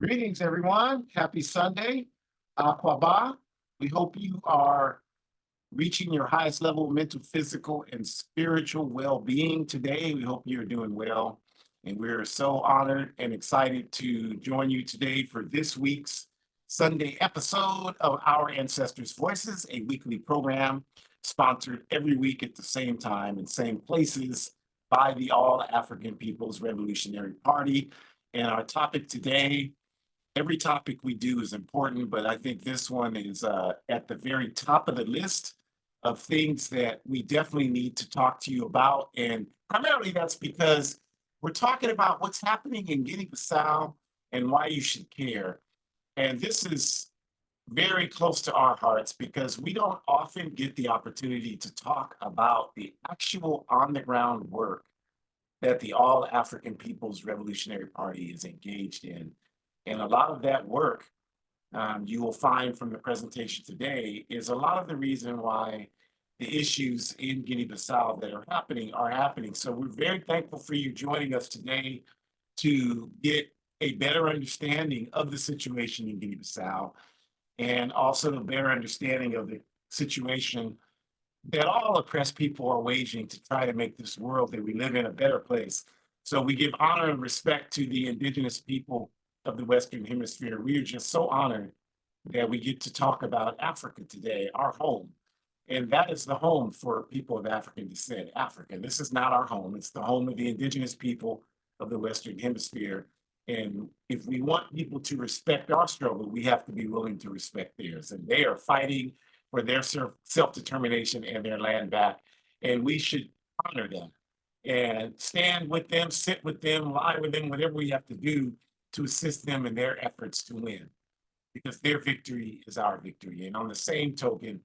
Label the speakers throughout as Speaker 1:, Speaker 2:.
Speaker 1: Greetings, everyone. Happy Sunday. Aquaba. We hope you are reaching your highest level of mental, physical, and spiritual well-being today. We hope you're doing well. And we're so honored and excited to join you today for this week's Sunday episode of Our Ancestors' Voices, a weekly program sponsored every week at the same time and same places by the All African People's Revolutionary Party. And our topic today, every topic we do is important, but I think this one is at the very top of the list of things that we definitely need to talk to you about. And primarily that's because we're talking about what's happening in Guinea-Bissau and why you should care. And this is very close to our hearts because we don't often get the opportunity to talk about the actual on-the-ground work that the All African People's Revolutionary Party is engaged in. And a lot of that work, you will find from the presentation today, is a lot of the reason why the issues in Guinea-Bissau that are happening. So we're very thankful for you joining us today to get a better understanding of the situation in Guinea-Bissau and also a better understanding of the situation that all oppressed people are waging to try to make this world that we live in a better place. So we give honor and respect to the indigenous people of the Western Hemisphere. We are just so honored that we get to talk about Africa today, our home. And that is the home for people of African descent, Africa. This is not our home. It's the home of the indigenous people of the Western Hemisphere. And if we want people to respect our struggle, we have to be willing to respect theirs. And they are fighting for their self-determination and their land back. And we should honor them and stand with them, sit with them, lie with them, whatever we have to do to assist them in their efforts to win, because their victory is our victory. And on the same token,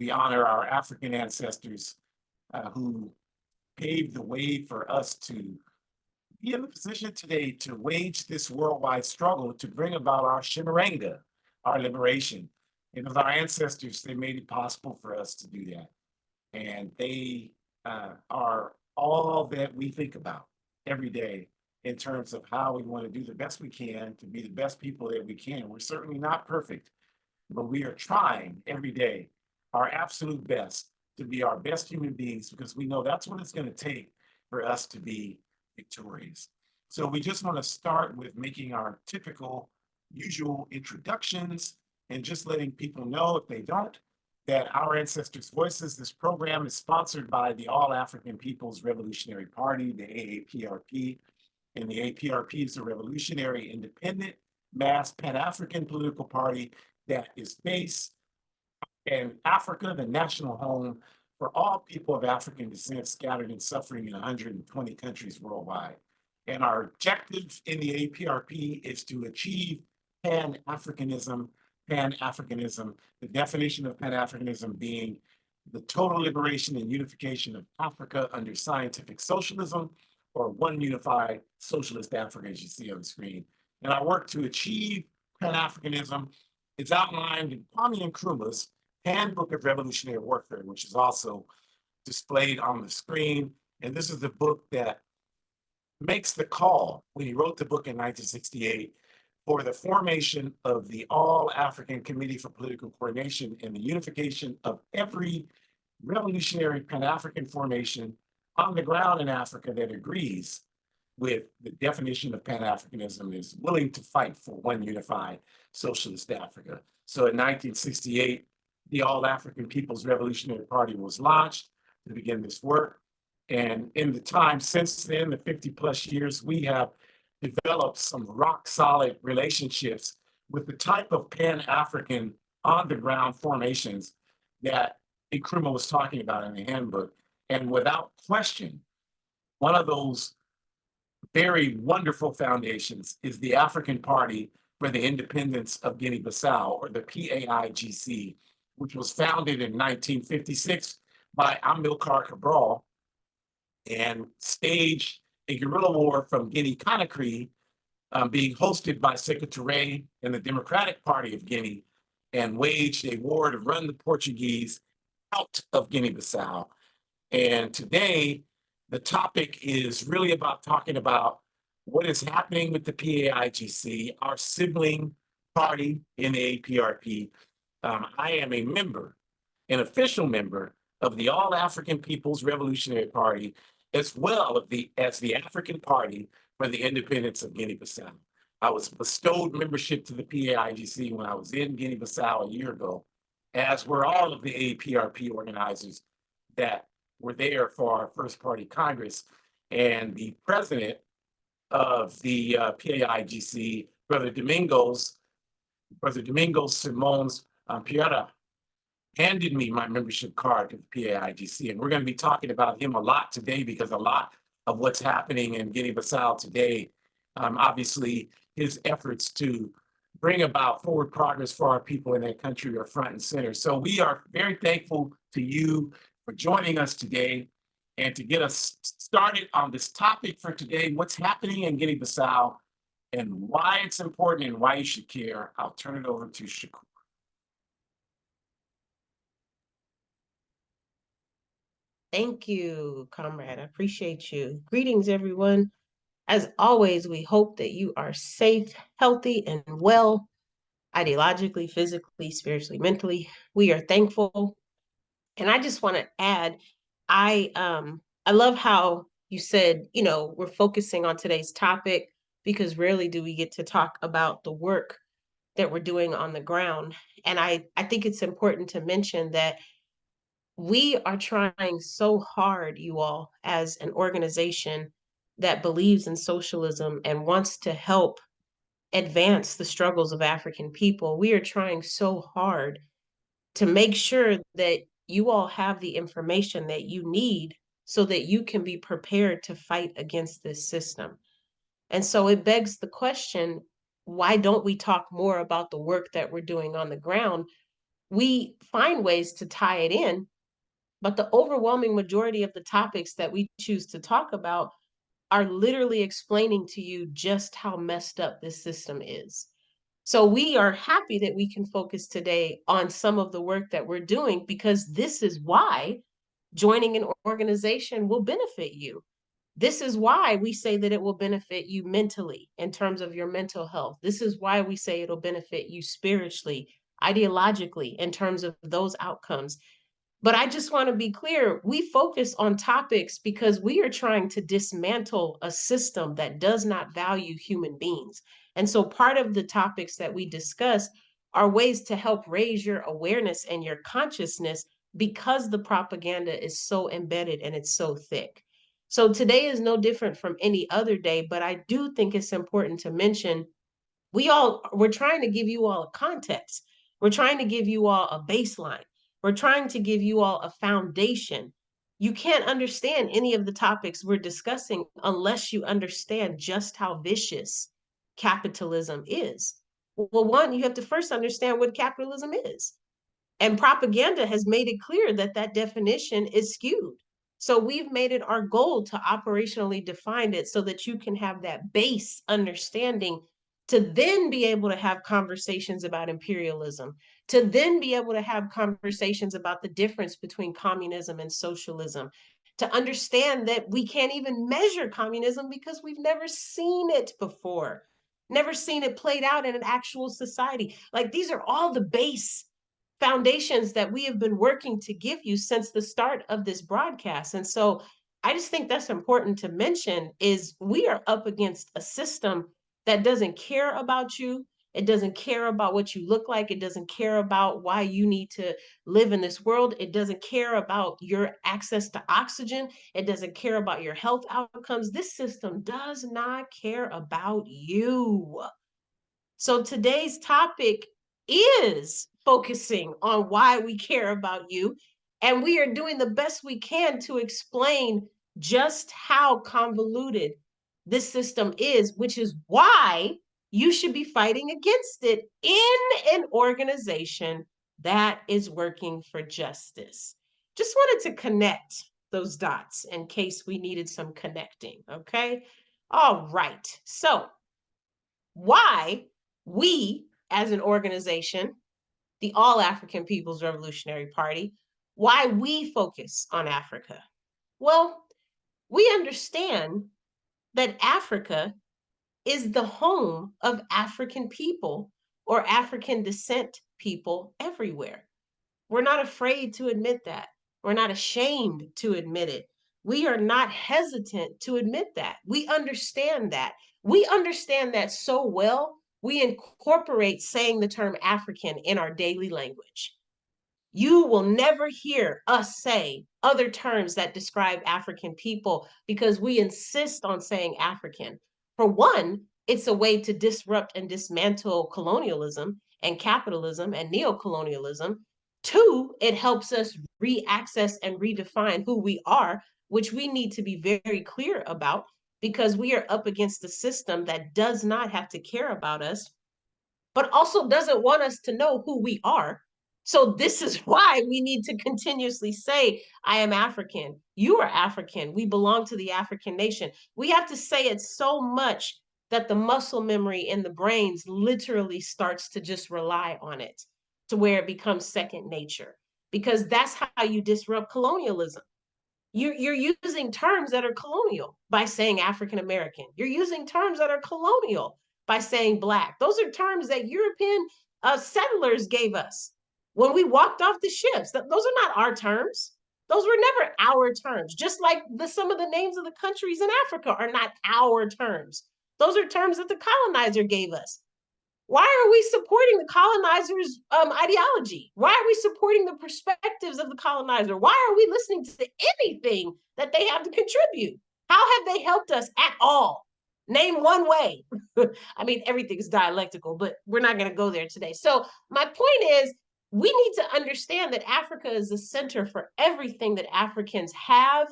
Speaker 1: we honor our African ancestors who paved the way for us to be in the position today to wage this worldwide struggle to bring about our Shimarenga, our liberation. And with our ancestors, they made it possible for us to do that. And they are all that we think about every day in terms of how we want to do the best we can to be the best people that we can. We're certainly not perfect, but we are trying every day our absolute best to be our best human beings, because we know that's what it's going to take for us to be victorious. So we just want to start with making our typical, usual introductions and just letting people know, if they don't, that Our Ancestors' Voices, this program is sponsored by the All African People's Revolutionary Party, the AAPRP. And the APRP is a revolutionary, independent, mass Pan-African political party that is based in Africa, the national home for all people of African descent scattered and suffering in 120 countries worldwide. And our objective in the APRP is to achieve Pan-Africanism, the definition of Pan-Africanism being the total liberation and unification of Africa under scientific socialism, or one unified socialist Africa, as you see on the screen. And our work to achieve Pan-Africanism is outlined in Kwame Nkrumah's Handbook of Revolutionary Warfare, which is also displayed on the screen. And this is the book that makes the call, when he wrote the book in 1968, for the formation of the All African Committee for Political Coordination and the unification of every revolutionary Pan-African formation on the ground in Africa that agrees with the definition of Pan-Africanism, is willing to fight for one unified socialist Africa. So in 1968, the All African People's Revolutionary Party was launched to begin this work. And in the time since then, the 50 plus years, we have developed some rock solid relationships with the type of Pan-African on the ground formations that Nkrumah was talking about in the handbook. And without question, one of those very wonderful foundations is the African Party for the Independence of Guinea-Bissau, or the PAIGC, which was founded in 1956 by Amilcar Cabral and staged a guerrilla war from Guinea-Conakry, being hosted by Sékou Touré and the Democratic Party of Guinea, and waged a war to run the Portuguese out of Guinea-Bissau. And today, the topic is really about talking about what is happening with the PAIGC, our sibling party in the APRP. I am a member, an official member of the All African People's Revolutionary Party, as well as the African Party for the Independence of Guinea-Bissau. I was bestowed membership to the PAIGC when I was in Guinea-Bissau a year ago, as were all of the APRP organizers that were there for our first party Congress. And the president of the PAIGC, Brother Domingos Simons Pierra, handed me my membership card to the PAIGC. And we're going to be talking about him a lot today because a lot of what's happening in Guinea-Bissau today, obviously his efforts to bring about forward progress for our people in that country are front and center. So we are very thankful to you for joining us today and to get us started on this topic for today, what's happening in Guinea-Bissau and why it's important and why you should care. I'll turn it over to Shakur.
Speaker 2: Thank you, comrade. I appreciate you. Greetings, everyone. As always, we hope that you are safe, healthy, and well, ideologically, physically, spiritually, mentally. We are thankful. And I just want to add, I love how you said, we're focusing on today's topic because rarely do we get to talk about the work that we're doing on the ground. And I think it's important to mention that we are trying so hard, you all, as an organization that believes in socialism and wants to help advance the struggles of African people. We are trying so hard to make sure that you all have the information that you need so that you can be prepared to fight against this system. And so it begs the question, why don't we talk more about the work that we're doing on the ground? We find ways to tie it in, but the overwhelming majority of the topics that we choose to talk about are literally explaining to you just how messed up this system is. So we are happy that we can focus today on some of the work that we're doing because this is why joining an organization will benefit you. This is why we say that it will benefit you mentally in terms of your mental health. This is why we say it'll benefit you spiritually, ideologically, in terms of those outcomes. But I just want to be clear, we focus on topics because we are trying to dismantle a system that does not value human beings. And so part of the topics that we discuss are ways to help raise your awareness and your consciousness because the propaganda is so embedded and it's so thick. So today is no different from any other day, but I do think it's important to mention we're trying to give you all a context. We're trying to give you all a baseline. We're trying to give you all a foundation. You can't understand any of the topics we're discussing unless you understand just how vicious capitalism is. Well, one, you have to first understand what capitalism is. And propaganda has made it clear that that definition is skewed. So we've made it our goal to operationally define it so that you can have that base understanding to then be able to have conversations about imperialism, to then be able to have conversations about the difference between communism and socialism, to understand that we can't even measure communism because we've never seen it before, never seen it played out in an actual society. Like these are all the base foundations that we have been working to give you since the start of this broadcast. And so I just think that's important to mention is we are up against a system that doesn't care about you. It doesn't care about what you look like. It doesn't care about why you need to live in this world. It doesn't care about your access to oxygen. It doesn't care about your health outcomes. This system does not care about you. So today's topic is focusing on why we care about you. And we are doing the best we can to explain just how convoluted this system is, which is why you should be fighting against it in an organization that is working for justice. Just wanted to connect those dots in case we needed some connecting. Okay. All right. So, why we, as an organization, the All African People's Revolutionary Party, why we focus on Africa. Well, we understand that Africa is the home of African people or African descent people everywhere. We're not afraid to admit that. We're not ashamed to admit it. We are not hesitant to admit that. We understand that. We understand that so well, we incorporate saying the term African in our daily language. You will never hear us say other terms that describe African people because we insist on saying African. For one, it's a way to disrupt and dismantle colonialism and capitalism and neocolonialism. Two, it helps us re-access and redefine who we are, which we need to be very clear about because we are up against a system that does not have to care about us, but also doesn't want us to know who we are. So this is why we need to continuously say, I am African. You are African. We belong to the African nation. We have to say it so much that the muscle memory in the brains literally starts to just rely on it to where it becomes second nature, because that's how you disrupt colonialism. You're using terms that are colonial by saying African American. You're using terms that are colonial by saying Black. Those are terms that European settlers gave us when we walked off the ships. Those are not our terms. Those were never our terms. Just like some of the names of the countries in Africa are not our terms. Those are terms that the colonizer gave us. Why are we supporting the colonizer's ideology? Why are we supporting the perspectives of the colonizer? Why are we listening to anything that they have to contribute? How have they helped us at all? Name one way. I mean, everything's dialectical, but we're not going to go there today. So my point is, we need to understand that Africa is the center for everything that Africans have,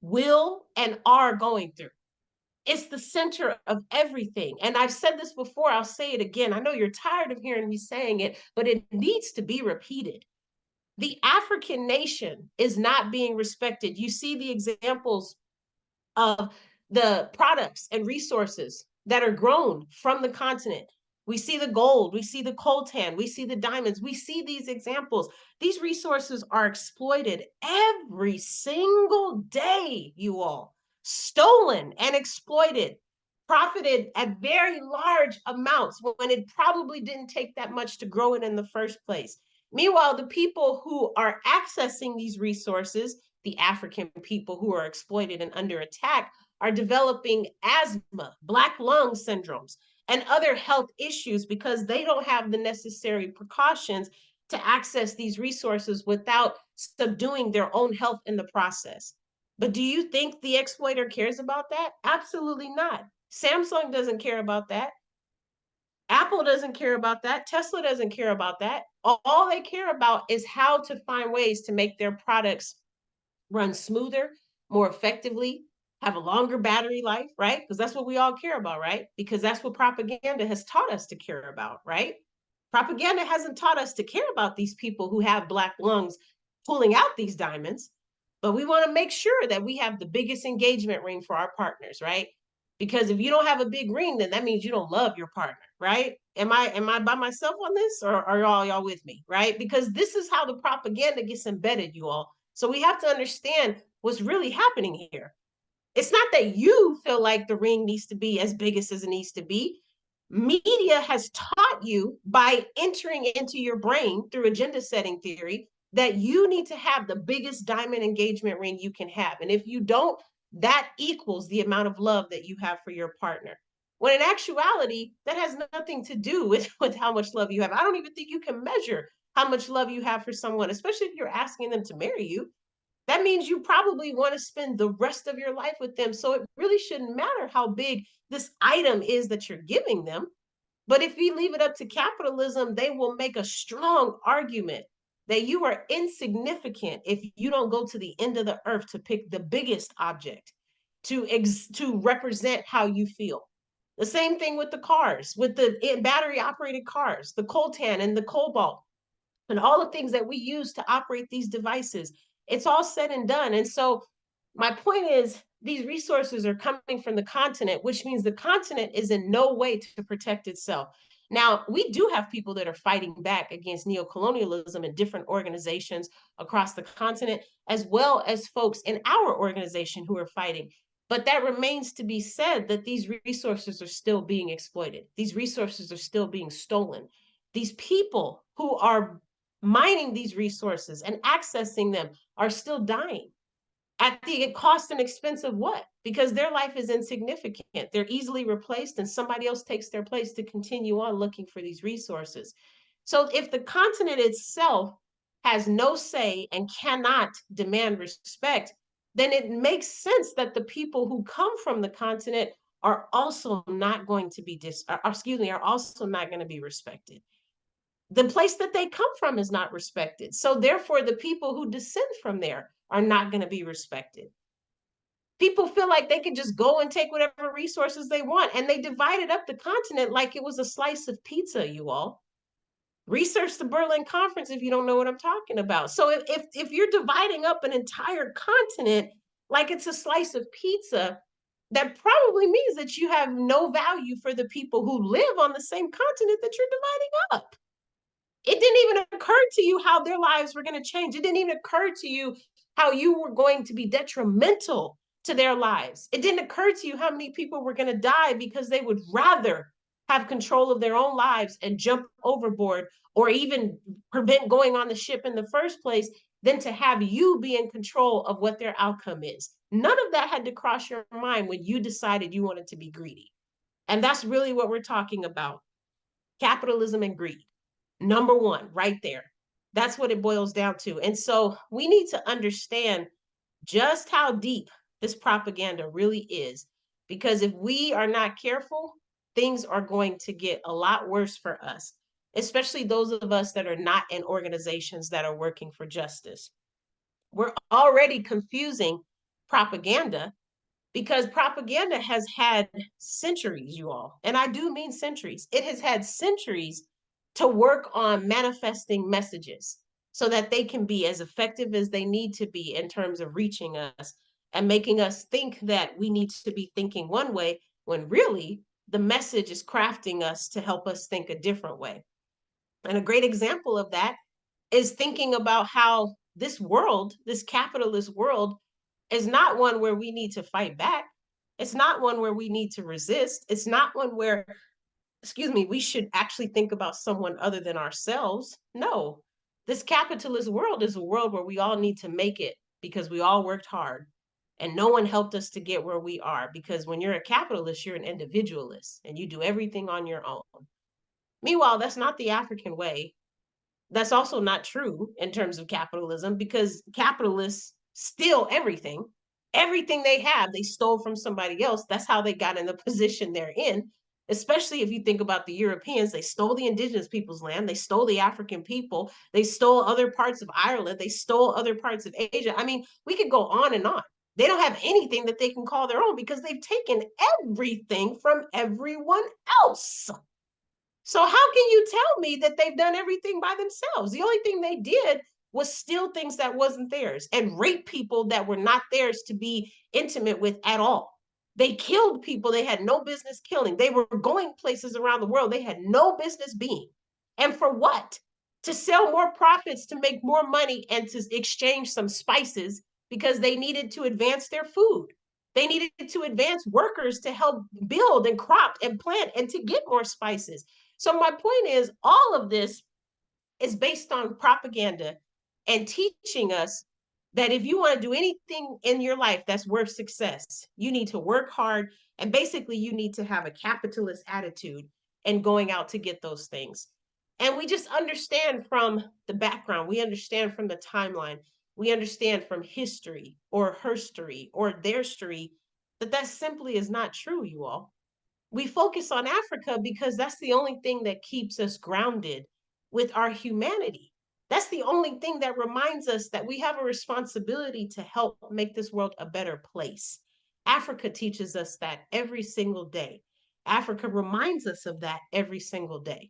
Speaker 2: will, and are going through. It's the center of everything. And I've said this before, I'll say it again. I know you're tired of hearing me saying it, but it needs to be repeated. The African nation is not being respected. You see the examples of the products and resources that are grown from the continent. We see the gold, we see the coltan, we see the diamonds, we see these examples. These resources are exploited every single day, you all. Stolen and exploited, profited at very large amounts when it probably didn't take that much to grow it in the first place. Meanwhile, the people who are accessing these resources, the African people who are exploited and under attack, are developing asthma, black lung syndromes, and other health issues because they don't have the necessary precautions to access these resources without subduing their own health in the process. But do you think the exploiter cares about that? Absolutely not. Samsung doesn't care about that. Apple doesn't care about that. Tesla doesn't care about that. All they care about is how to find ways to make their products run smoother, more effectively, have a longer battery life, right? Because that's what we all care about, right? Because that's what propaganda has taught us to care about, right? Propaganda hasn't taught us to care about these people who have black lungs pulling out these diamonds, but we want to make sure that we have the biggest engagement ring for our partners, right? Because if you don't have a big ring, then that means you don't love your partner, right? Am I by myself on this, or are y'all with me, right? Because this is how the propaganda gets embedded, you all. So we have to understand what's really happening here. It's not that you feel like the ring needs to be as big as it needs to be. Media has taught you by entering into your brain through agenda setting theory that you need to have the biggest diamond engagement ring you can have. And if you don't, that equals the amount of love that you have for your partner. When in actuality, that has nothing to do with how much love you have. I don't even think you can measure how much love you have for someone, especially if you're asking them to marry you. That means you probably want to spend the rest of your life with them. So it really shouldn't matter how big this item is that you're giving them. But if we leave it up to capitalism, they will make a strong argument that you are insignificant if you don't go to the end of the earth to pick the biggest object to represent how you feel. The same thing with the cars, with the battery operated cars, the coltan and the cobalt, and all the things that we use to operate these devices. It's all said and done. And so my point is, these resources are coming from the continent, which means the continent is in no way to protect itself. Now, we do have people that are fighting back against neocolonialism in different organizations across the continent, as well as folks in our organization who are fighting. But that remains to be said that these resources are still being exploited. These resources are still being stolen. These people who are mining these resources and accessing them are still dying at the cost and expense of what? Because their life is insignificant. They're easily replaced and somebody else takes their place to continue on looking for these resources. So if the continent itself has no say and cannot demand respect, then it makes sense that the people who come from the continent are also not going to be are also not going to be respected. The place that they come from is not respected. So therefore, the people who descend from there are not going to be respected. People feel like they can just go and take whatever resources they want, and they divided up the continent like it was a slice of pizza, you all. Research the Berlin Conference if you don't know what I'm talking about. So if you're dividing up an entire continent like it's a slice of pizza, that probably means that you have no value for the people who live on the same continent that you're dividing up. It didn't even occur to you how their lives were going to change. It didn't even occur to you how you were going to be detrimental to their lives. It didn't occur to you how many people were going to die because they would rather have control of their own lives and jump overboard or even prevent going on the ship in the first place than to have you be in control of what their outcome is. None of that had to cross your mind when you decided you wanted to be greedy. And that's really what we're talking about. Capitalism and greed. Number one, right there. That's what it boils down to. And so we need to understand just how deep this propaganda really is. Because if we are not careful, things are going to get a lot worse for us, especially those of us that are not in organizations that are working for justice. We're already confusing propaganda because propaganda has had centuries, you all, and I do mean centuries. It has had centuries to work on manifesting messages so that they can be as effective as they need to be in terms of reaching us and making us think that we need to be thinking one way when really the message is crafting us to help us think a different way. And a great example of that is thinking about how this world, this capitalist world, is not one where we need to fight back. It's not one where we need to resist. It's not one where, excuse me, we should actually think about someone other than ourselves. No, this capitalist world is a world where we all need to make it because we all worked hard and no one helped us to get where we are. Because when you're a capitalist, you're an individualist and you do everything on your own. Meanwhile, that's not the African way. That's also not true in terms of capitalism because capitalists steal everything. Everything they have, they stole from somebody else. That's how they got in the position they're in. Especially if you think about the Europeans, they stole the indigenous people's land, they stole the African people, they stole other parts of Ireland, they stole other parts of Asia. I mean, we could go on and on. They don't have anything that they can call their own because they've taken everything from everyone else. So how can you tell me that they've done everything by themselves? The only thing they did was steal things that wasn't theirs and rape people that were not theirs to be intimate with at all. They killed people they had no business killing. They were going places around the world they had no business being. And for what? To sell more profits, to make more money, and to exchange some spices because they needed to advance their food. They needed to advance workers to help build and crop and plant and to get more spices. So my point is, all of this is based on propaganda and teaching us that if you want to do anything in your life that's worth success, you need to work hard and basically you need to have a capitalist attitude and going out to get those things. And we just understand from the background, we understand from the timeline, we understand from history or herstory or their story that that simply is not true, you all. We focus on Africa because that's the only thing that keeps us grounded with our humanity. That's the only thing that reminds us that we have a responsibility to help make this world a better place. Africa teaches us that every single day. Africa reminds us of that every single day.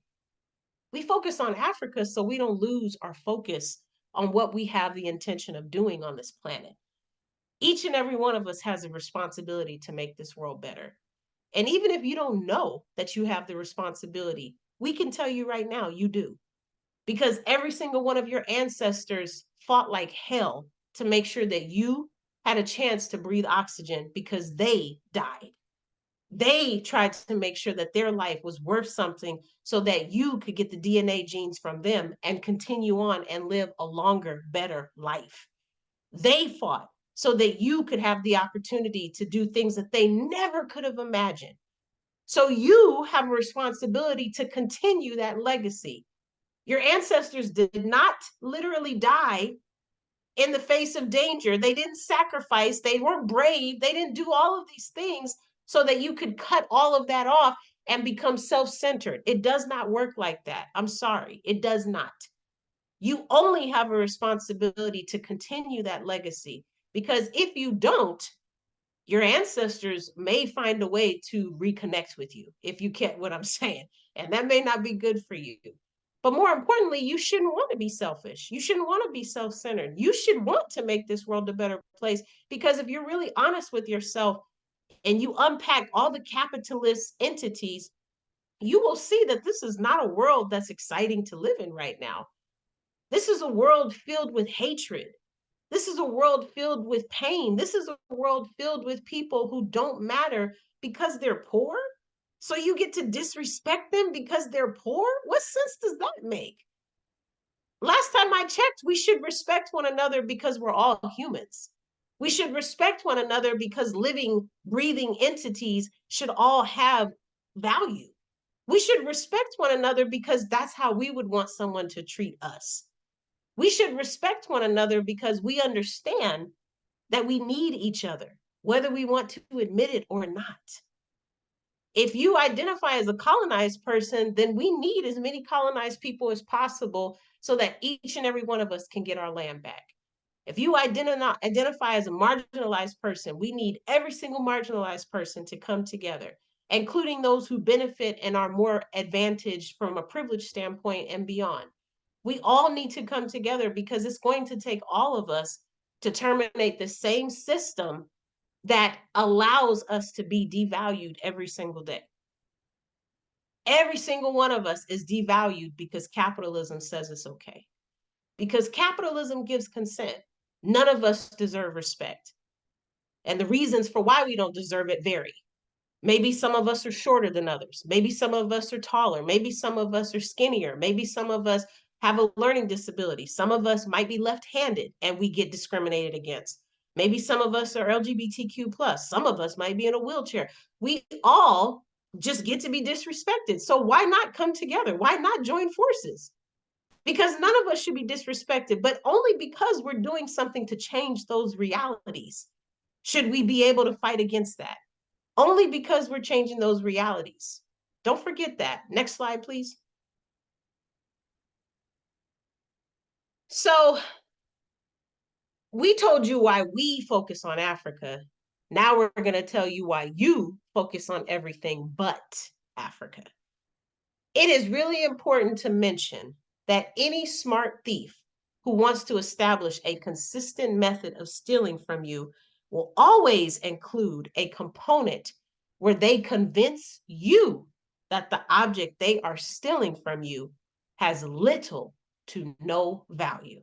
Speaker 2: We focus on Africa so we don't lose our focus on what we have the intention of doing on this planet. Each and every one of us has a responsibility to make this world better. And even if you don't know that you have the responsibility, we can tell you right now you do. Because every single one of your ancestors fought like hell to make sure that you had a chance to breathe oxygen because they died. They tried to make sure that their life was worth something so that you could get the DNA genes from them and continue on and live a longer, better life. They fought so that you could have the opportunity to do things that they never could have imagined. So you have a responsibility to continue that legacy. Your ancestors did not literally die in the face of danger. They didn't sacrifice, they weren't brave, they didn't do all of these things so that you could cut all of that off and become self-centered. It does not work like that. I'm sorry, it does not. You only have a responsibility to continue that legacy, because if you don't, your ancestors may find a way to reconnect with you, if you get what I'm saying. And that may not be good for you. But more importantly, you shouldn't want to be selfish. You shouldn't want to be self-centered. You should want to make this world a better place, because if you're really honest with yourself and you unpack all the capitalist entities, you will see that this is not a world that's exciting to live in right now. This is a world filled with hatred. This is a world filled with pain. This is a world filled with people who don't matter because they're poor. So you get to disrespect them because they're poor? What sense does that make? Last time I checked, we should respect one another because we're all humans. We should respect one another because living, breathing entities should all have value. We should respect one another because that's how we would want someone to treat us. We should respect one another because we understand that we need each other, whether we want to admit it or not. If you identify as a colonized person, then we need as many colonized people as possible so that each and every one of us can get our land back. If you identify as a marginalized person, we need every single marginalized person to come together, including those who benefit and are more advantaged from a privilege standpoint and beyond. We all need to come together because it's going to take all of us to terminate the same system that allows us to be devalued every single day. Every single one of us is devalued because capitalism says it's okay. Because capitalism gives consent. None of us deserve respect. And the reasons for why we don't deserve it vary. Maybe some of us are shorter than others. Maybe some of us are taller. Maybe some of us are skinnier. Maybe some of us have a learning disability. Some of us might be left-handed and we get discriminated against. Maybe some of us are LGBTQ+. Some of us might be in a wheelchair. We all just get to be disrespected. So why not come together? Why not join forces? Because none of us should be disrespected, but only because we're doing something to change those realities should we be able to fight against that. Only because we're changing those realities. Don't forget that. Next slide, please. So we told you why we focus on Africa. Now we're going to tell you why you focus on everything but Africa. It is really important to mention that any smart thief who wants to establish a consistent method of stealing from you will always include a component where they convince you that the object they are stealing from you has little to no value.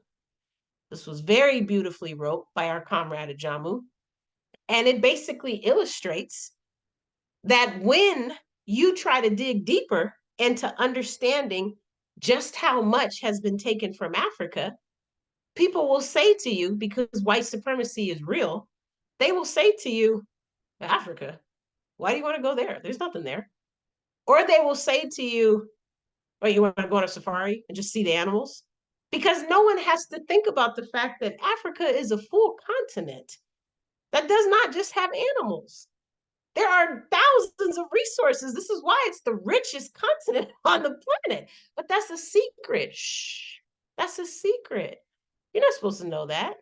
Speaker 2: This was very beautifully wrote by our comrade Ajamu, and it basically illustrates that when you try to dig deeper into understanding just how much has been taken from Africa, people will say to you, because white supremacy is real, they will say to you, Africa, why do you want to go there? There's nothing there. Or they will say to you, well, you want to go on a safari and just see the animals? Because no one has to think about the fact that Africa is a full continent that does not just have animals. There are thousands of resources. This is why it's the richest continent on the planet. But that's a secret. Shh, that's a secret. You're not supposed to know that.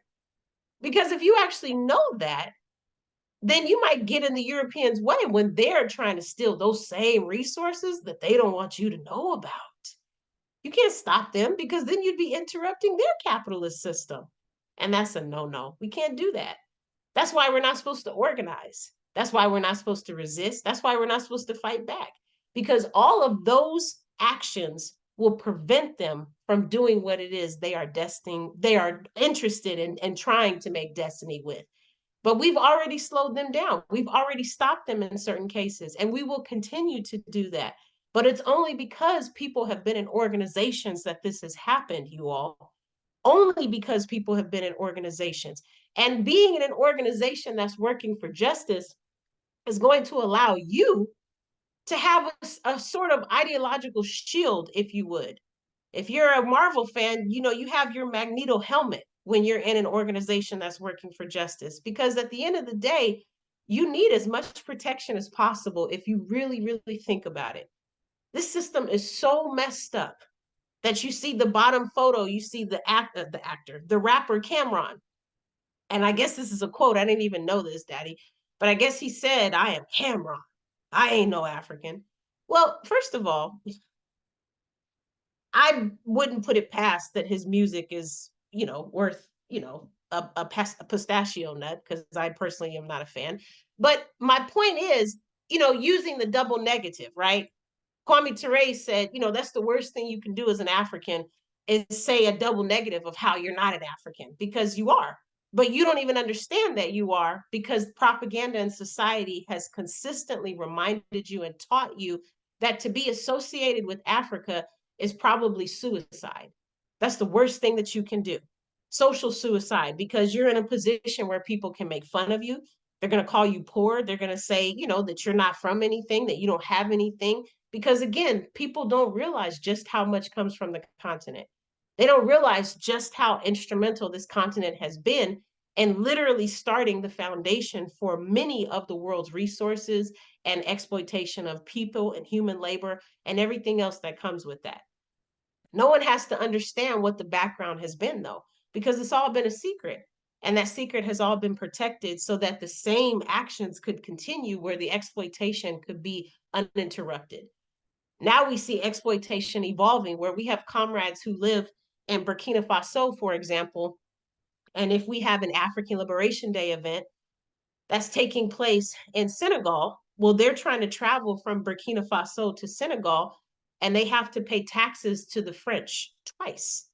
Speaker 2: Because if you actually know that, then you might get in the Europeans' way when they're trying to steal those same resources that they don't want you to know about. You can't stop them because then you'd be interrupting their capitalist system. And that's a no-no. We can't do that. That's why we're not supposed to organize. That's why we're not supposed to resist. That's why we're not supposed to fight back. Because all of those actions will prevent them from doing what it is they are interested in and trying to make destiny with. But we've already slowed them down. We've already stopped them in certain cases, and we will continue to do that. But it's only because people have been in organizations that this has happened, you all. Only because people have been in organizations. And being in an organization that's working for justice is going to allow you to have a sort of ideological shield, if you would. If you're a Marvel fan, you know, you have your Magneto helmet when you're in an organization that's working for justice, because at the end of the day, you need as much protection as possible if you really, really think about it. This system is so messed up that you see the bottom photo, you see the rapper Cameron. And I guess this is a quote. I didn't even know this, Daddy. But I guess he said, I am Cameron. I ain't no African. Well, first of all, I wouldn't put it past that his music is, you know, worth, you know, a pistachio nut, because I personally am not a fan. But my point is, you know, using the double negative, right? Kwame Ture said, you know, that's the worst thing you can do as an African is say a double negative of how you're not an African, because you are. But you don't even understand that you are, because propaganda in society has consistently reminded you and taught you that to be associated with Africa is probably suicide. That's the worst thing that you can do. Social suicide, because you're in a position where people can make fun of you. They're going to call you poor. They're going to say, you know, that you're not from anything, that you don't have anything. Because again, people don't realize just how much comes from the continent. They don't realize just how instrumental this continent has been in literally starting the foundation for many of the world's resources and exploitation of people and human labor and everything else that comes with that. No one has to understand what the background has been, though, because it's all been a secret. And that secret has all been protected so that the same actions could continue where the exploitation could be uninterrupted. Now we see exploitation evolving where we have comrades who live in Burkina Faso, for example. And if we have an African Liberation Day event that's taking place in Senegal, well, they're trying to travel from Burkina Faso to Senegal, and they have to pay taxes to the French twice.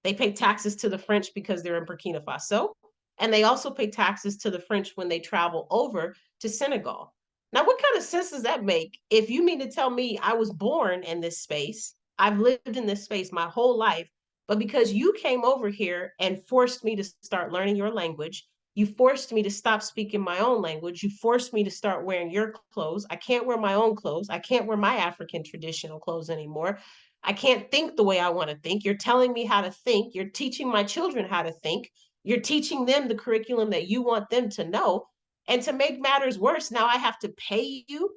Speaker 2: They pay taxes to the French because they're in Burkina Faso, and they also pay taxes to the French when they travel over to Senegal. Now, what kind of sense does that make if you mean to tell me I was born in this space, I've lived in this space my whole life, but because you came over here and forced me to start learning your language, you forced me to stop speaking my own language, you forced me to start wearing your clothes. I can't wear my own clothes. I can't wear my African traditional clothes anymore. I can't think the way I want to think. You're telling me how to think. You're teaching my children how to think. You're teaching them the curriculum that you want them to know. And to make matters worse, now I have to pay you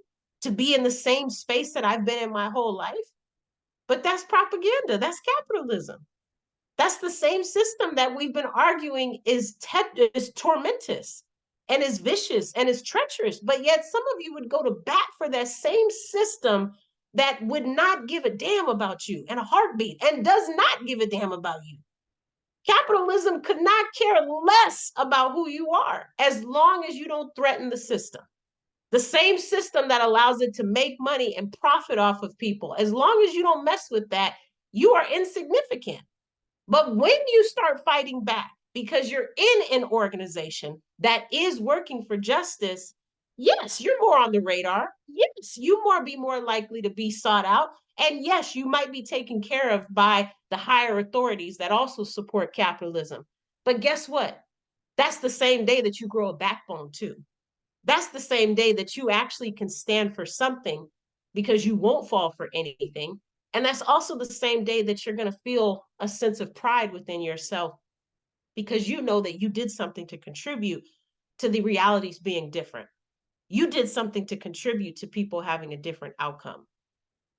Speaker 2: to be in the same space that I've been in my whole life. But that's propaganda. That's capitalism. That's the same system that we've been arguing is tormentous and is vicious and is treacherous. But yet some of you would go to bat for that same system that would not give a damn about you in a heartbeat and does not give a damn about you. Capitalism could not care less about who you are as long as you don't threaten the system. The same system that allows it to make money and profit off of people, as long as you don't mess with that, you are insignificant. But when you start fighting back because you're in an organization that is working for justice, yes, you're more on the radar. Yes, you be more likely to be sought out. And yes, you might be taken care of by the higher authorities that also support capitalism. But guess what? That's the same day that you grow a backbone too. That's the same day that you actually can stand for something because you won't fall for anything. And that's also the same day that you're going to feel a sense of pride within yourself because you know that you did something to contribute to the realities being different. You did something to contribute to people having a different outcome.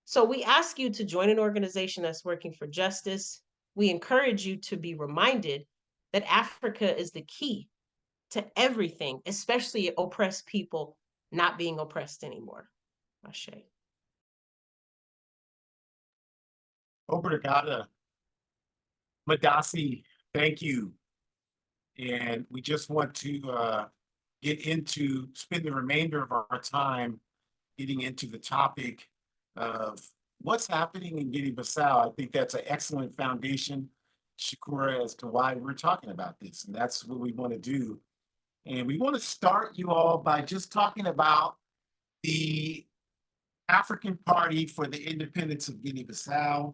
Speaker 2: So we ask you to join an organization that's working for justice. We encourage you to be reminded that Africa is the key to everything, especially oppressed people not being oppressed anymore. Ashe.
Speaker 1: Obrigada. Madasi, thank you. And we just want to spend the remainder of our time getting into the topic of what's happening in Guinea-Bissau. I think that's an excellent foundation, Shakura, as to why we're talking about this. And that's what we want to do. And we want to start you all by just talking about the African Party for the Independence of Guinea-Bissau,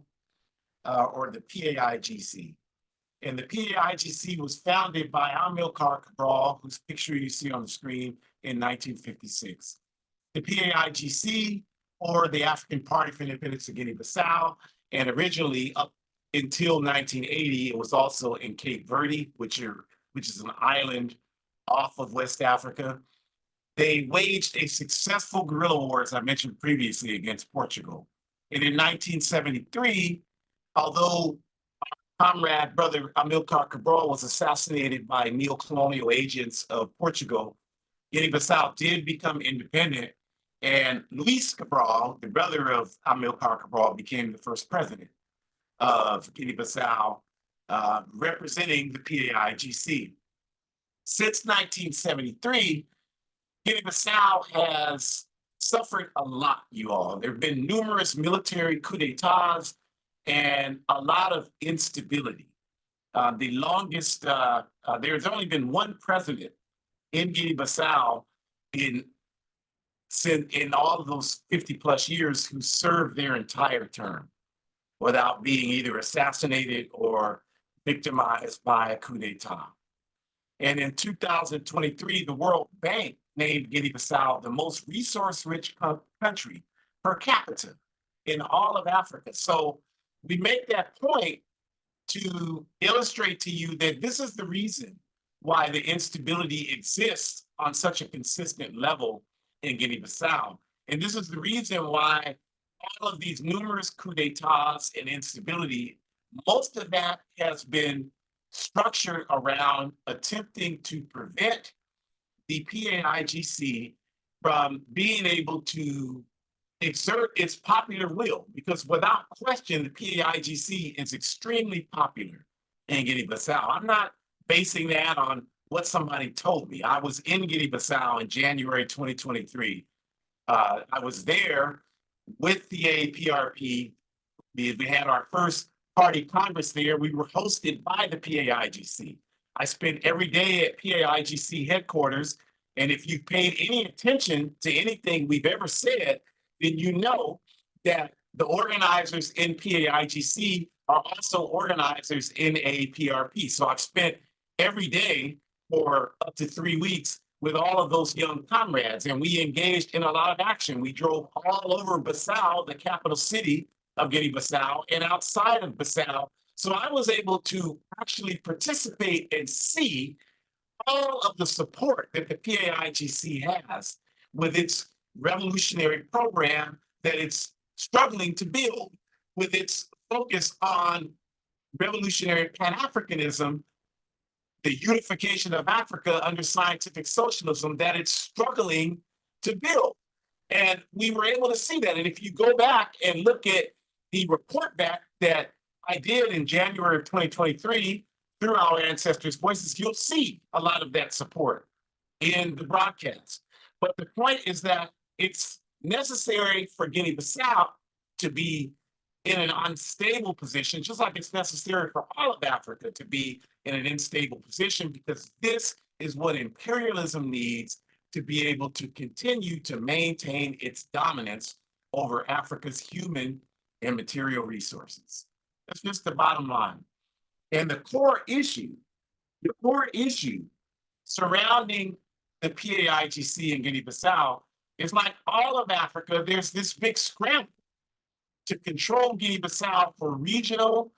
Speaker 1: or the PAIGC. And the PAIGC was founded by Amilcar Cabral, whose picture you see on the screen, in 1956. The PAIGC, or the African Party for Independence of Guinea-Bissau, and originally up until 1980, it was also in Cape Verde, which is an island off of West Africa. They waged a successful guerrilla war, as I mentioned previously, against Portugal. And in 1973, although comrade brother Amilcar Cabral was assassinated by neo-colonial agents of Portugal, Guinea-Bissau did become independent, and Luis Cabral, the brother of Amilcar Cabral, became the first president of Guinea-Bissau, representing the PAIGC. Since 1973, Guinea-Bissau has suffered a lot, you all. There have been numerous military coups d'etats and a lot of instability. The longest, there's only been one president in Guinea-Bissau in all of those 50 plus years who served their entire term without being either assassinated or victimized by a coup d'etat. And in 2023, the World Bank named Guinea-Bissau the most resource-rich country per capita in all of Africa. So we make that point to illustrate to you that this is the reason why the instability exists on such a consistent level in Guinea-Bissau. And this is the reason why all of these numerous coups d'etats and instability, most of that has been structured around attempting to prevent the PAIGC from being able to exert its popular will, because without question, the PAIGC is extremely popular in Guinea-Bissau. I'm not basing that on what somebody told me. I was in Guinea-Bissau in January 2023. I was there with the APRP. We had our first party congress there. We were hosted by the PAIGC. I spent every day at PAIGC headquarters, and if you've paid any attention to anything we've ever said, then you know that the organizers in PAIGC are also organizers in APRP. So I've spent every day for up to 3 weeks with all of those young comrades, and we engaged in a lot of action. We drove all over Bissau, the capital city of Guinea-Bissau, and outside of Bissau. So I was able to actually participate and see all of the support that the PAIGC has with its revolutionary program that it's struggling to build, with its focus on revolutionary Pan-Africanism, the unification of Africa under scientific socialism that it's struggling to build. And we were able to see that. And if you go back and look at the report back that I did in January of 2023 through our Ancestors' Voices, you'll see a lot of that support in the broadcast. But the point is that it's necessary for Guinea-Bissau to be in an unstable position, just like it's necessary for all of Africa to be in an unstable position, because this is what imperialism needs to be able to continue to maintain its dominance over Africa's human and material resources. That's just the bottom line. And the core issue surrounding the PAIGC in Guinea-Bissau is, like all of Africa, there's this big scramble to control Guinea-Bissau for regional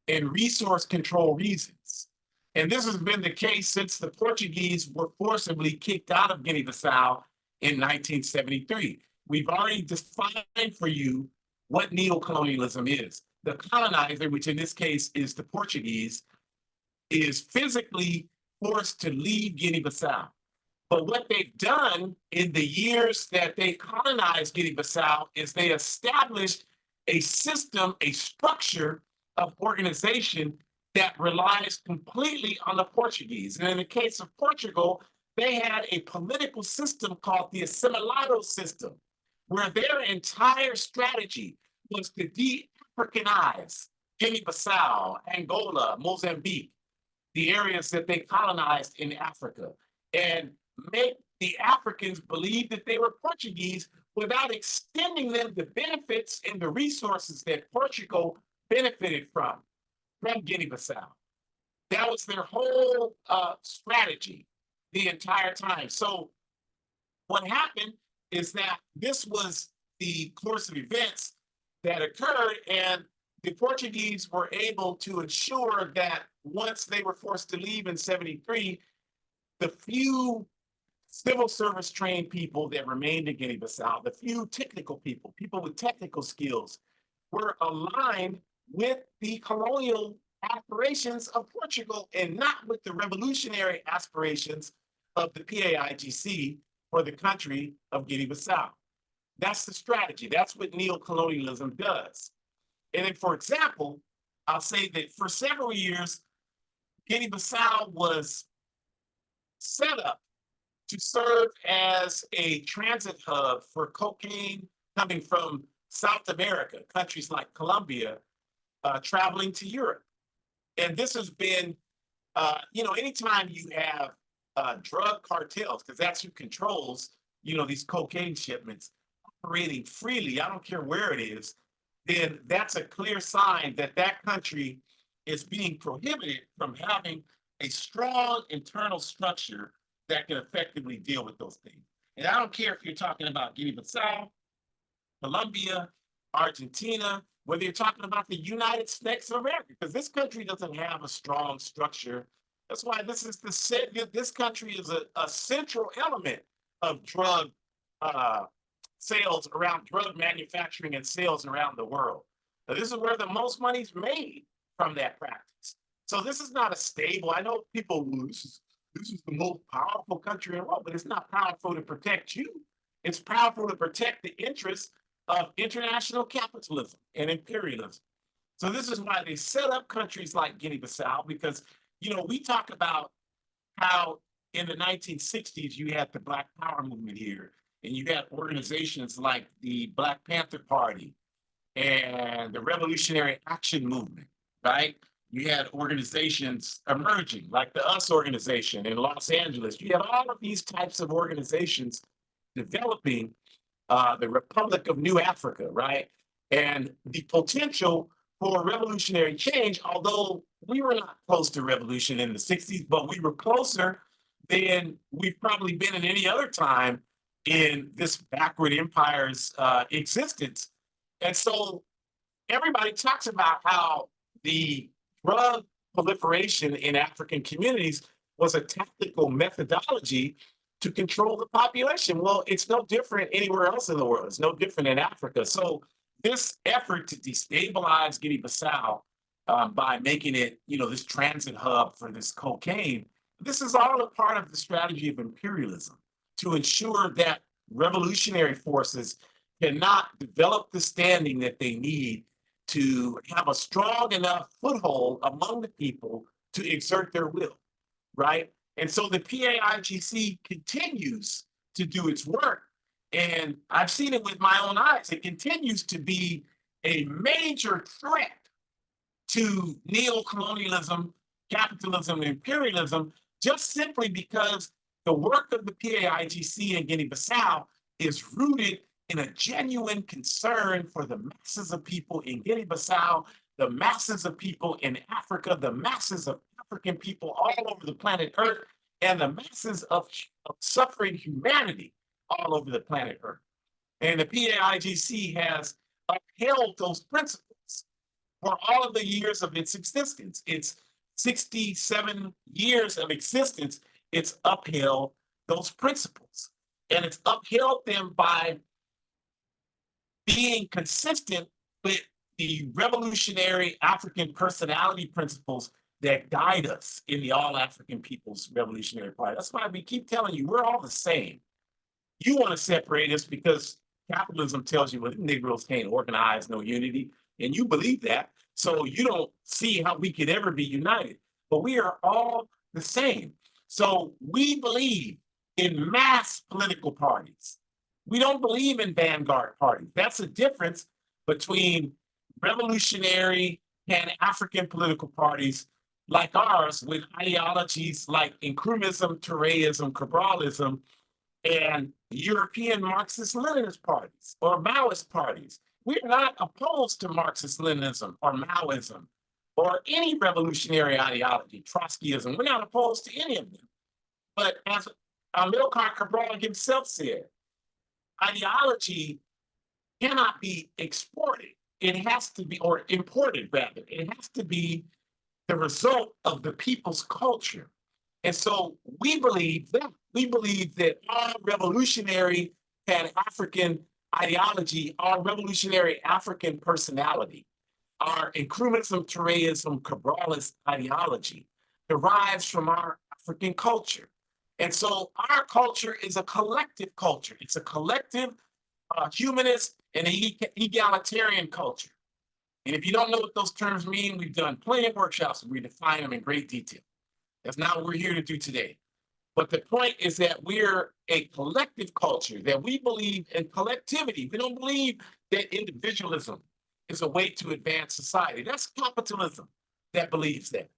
Speaker 1: and resource control reasons. And this has been the case since the Portuguese were forcibly kicked out of Guinea-Bissau in 1973. We've already defined for you what neocolonialism is. The colonizer, which in this case is the Portuguese, is physically forced to leave Guinea-Bissau. But what they've done in the years that they colonized Guinea-Bissau is they established a system, a structure of organization that relies completely on the Portuguese. And in the case of Portugal, they had a political system called the assimilado system, where their entire strategy was to de-Africanize Guinea-Bissau, Angola, Mozambique, the areas that they colonized in Africa. and make the Africans believe that they were Portuguese without extending them the benefits and the resources that Portugal benefited from Guinea-Bissau. That was their whole strategy the entire time. So what happened is that this was the course of events that occurred, and the Portuguese were able to ensure that once they were forced to leave in 73, the few civil service trained people that remained in Guinea-Bissau, the few technical people, people with technical skills, were aligned with the colonial aspirations of Portugal and not with the revolutionary aspirations of the PAIGC for the country of Guinea-Bissau. That's the strategy. That's what neocolonialism does. And then, for example, I'll say that for several years, Guinea-Bissau was set up to serve as a transit hub for cocaine coming from South America, countries like Colombia, traveling to Europe. And this has been, anytime you have drug cartels, because that's who controls, these cocaine shipments operating freely, I don't care where it is, then that's a clear sign that that country is being prohibited from having a strong internal structure that can effectively deal with those things. And I don't care if you're talking about Guinea-Bissau, Colombia, Argentina, whether you're talking about the United States of America, because this country doesn't have a strong structure. That's why this country is a central element of drug sales around drug manufacturing and sales around the world. Now, this is where the most money's made from that practice. So this is not a stable. I know people, this is the most powerful country in the world, but it's not powerful to protect you. It's powerful to protect the interests of international capitalism and imperialism. So this is why they set up countries like Guinea-Bissau, because, we talk about how in the 1960s, you had the Black Power movement here, and you had organizations like the Black Panther Party and the Revolutionary Action Movement, right? You had organizations emerging, like the US organization in Los Angeles. You had all of these types of organizations developing the Republic of New Africa, right? And the potential for revolutionary change, although we were not close to revolution in the 60s, but we were closer than we've probably been in any other time in this backward empire's existence. And so everybody talks about how the drug proliferation in African communities was a tactical methodology to control the population. Well, it's no different anywhere else in the world. It's no different in Africa. So this effort to destabilize Guinea-Bissau by making it, this transit hub for this cocaine, this is all a part of the strategy of imperialism to ensure that revolutionary forces cannot develop the standing that they need to have a strong enough foothold among the people to exert their will, right? And so the PAIGC continues to do its work. And I've seen it with my own eyes. It continues to be a major threat to neocolonialism, capitalism, and imperialism, just simply because the work of the PAIGC in Guinea-Bissau is rooted in a genuine concern for the masses of people in Guinea-Bissau, the masses of people in Africa, the masses of African people all over the planet Earth, and the masses of suffering humanity all over the planet Earth. And the PAIGC has upheld those principles for all of the years of its existence. Its 67 years of existence, it's upheld those principles. And it's upheld them by being consistent with the revolutionary African personality principles that guide us in the All African People's Revolutionary Party. That's why we keep telling you we're all the same. You want to separate us because capitalism tells you, well, Negroes can't organize, no unity, and you believe that. So you don't see how we could ever be united. But we are all the same. So we believe in mass political parties. We don't believe in vanguard parties. That's the difference between revolutionary Pan-African political parties like ours with ideologies like inclumism, Toraism, Cabralism, and European Marxist-Leninist parties or Maoist parties. We're not opposed to Marxist-Leninism or Maoism or any revolutionary ideology, Trotskyism. We're not opposed to any of them. But as Amilcar Cabral himself said, ideology cannot be exported. It has to be, or imported rather. It has to be the result of the people's culture. And so we believe that. We believe that our revolutionary Pan-African ideology, our revolutionary African personality, our inclumism, Toraism, Cabralist ideology derives from our African culture. And so our culture is a collective culture. It's a collective humanist and egalitarian culture. And if you don't know what those terms mean, we've done plenty of workshops where we define them in great detail. That's not what we're here to do today. But the point is that we're a collective culture, that we believe in collectivity. We don't believe that individualism is a way to advance society. That's capitalism that believes that.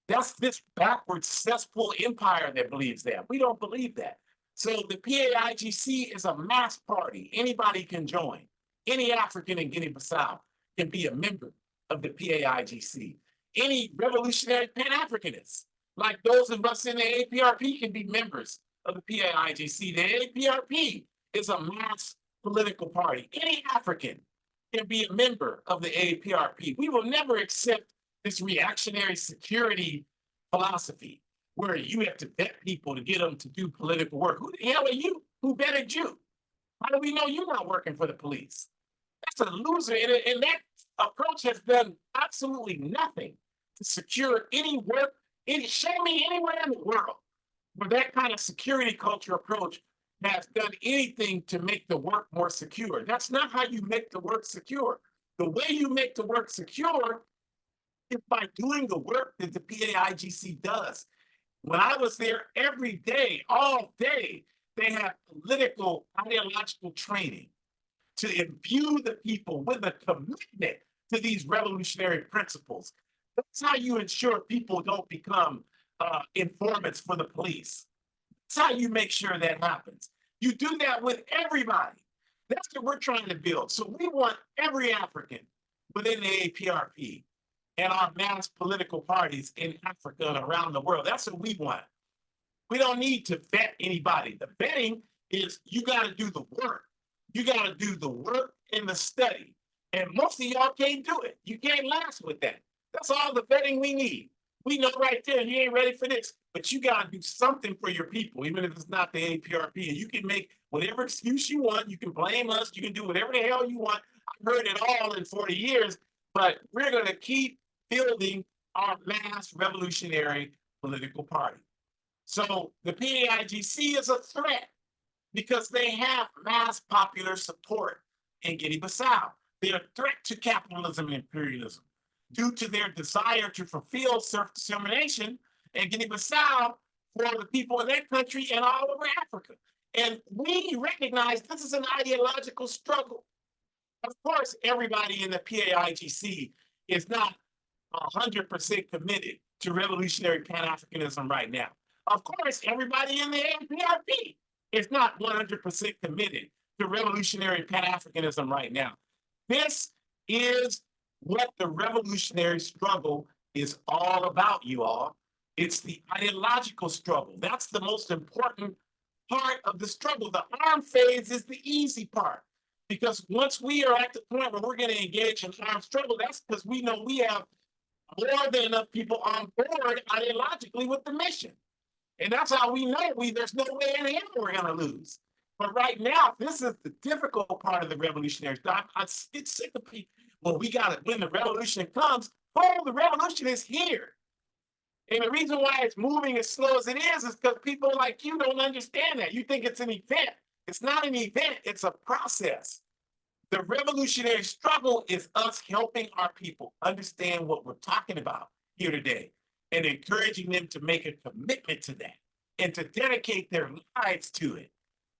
Speaker 1: That's this backward cesspool empire that believes that. We don't believe that. So the PAIGC is a mass party. Anybody can join. Any African in Guinea-Bissau can be a member of the PAIGC. Any revolutionary Pan-Africanist, like those of us in the APRP, can be members of the PAIGC. The APRP is a mass political party. Any African can be a member of the APRP. We will never accept this reactionary security philosophy where you have to vet people to get them to do political work. Who the hell are you? Who vetted you? How do we know you're not working for the police? That's a loser. And that approach has done absolutely nothing to secure any work. Show me anywhere in the world where that kind of security culture approach has done anything to make the work more secure. That's not how you make the work secure. The way you make the work secure is by doing the work that the PAIGC does. When I was there every day, all day, they have political, ideological training to imbue the people with a commitment to these revolutionary principles. That's how you ensure people don't become informants for the police. That's how you make sure that happens. You do that with everybody. That's what we're trying to build. So we want every African within the APRP and our mass political parties in Africa and around the world. That's what we want. We don't need to vet anybody. The vetting is you got to do the work. You got to do the work and the study. And most of y'all can't do it. You can't last with that. That's all the vetting we need. We know right there, you ain't ready for this, but you got to do something for your people, even if it's not the APRP. And you can make whatever excuse you want. You can blame us. You can do whatever the hell you want. I've heard it all in 40 years, but we're going to keep building our mass revolutionary political party. So the PAIGC is a threat because they have mass popular support in Guinea-Bissau. They're a threat to capitalism and imperialism due to their desire to fulfill self-determination in Guinea-Bissau for the people in that country and all over Africa. And we recognize this is an ideological struggle. Of course, everybody in the PAIGC is not 100% committed to revolutionary Pan-Africanism right now. Of course, everybody in the APRP is not 100% committed to revolutionary Pan-Africanism right now. This is what the revolutionary struggle is all about, you all. It's the ideological struggle. That's the most important part of the struggle. The armed phase is the easy part. Because once we are at the point where we're going to engage in armed struggle, that's because we know we have more than enough people on board ideologically with the mission. And that's how we know there's no way in hell we're going to lose. But right now, this is the difficult part of the revolutionary stuff. I get sick of people. Well, we got it. When the revolution comes, oh, the revolution is here. And the reason why it's moving as slow as it is because people like you don't understand that. You think it's an event. It's not an event. It's a process. The revolutionary struggle is us helping our people understand what we're talking about here today and encouraging them to make a commitment to that and to dedicate their lives to it.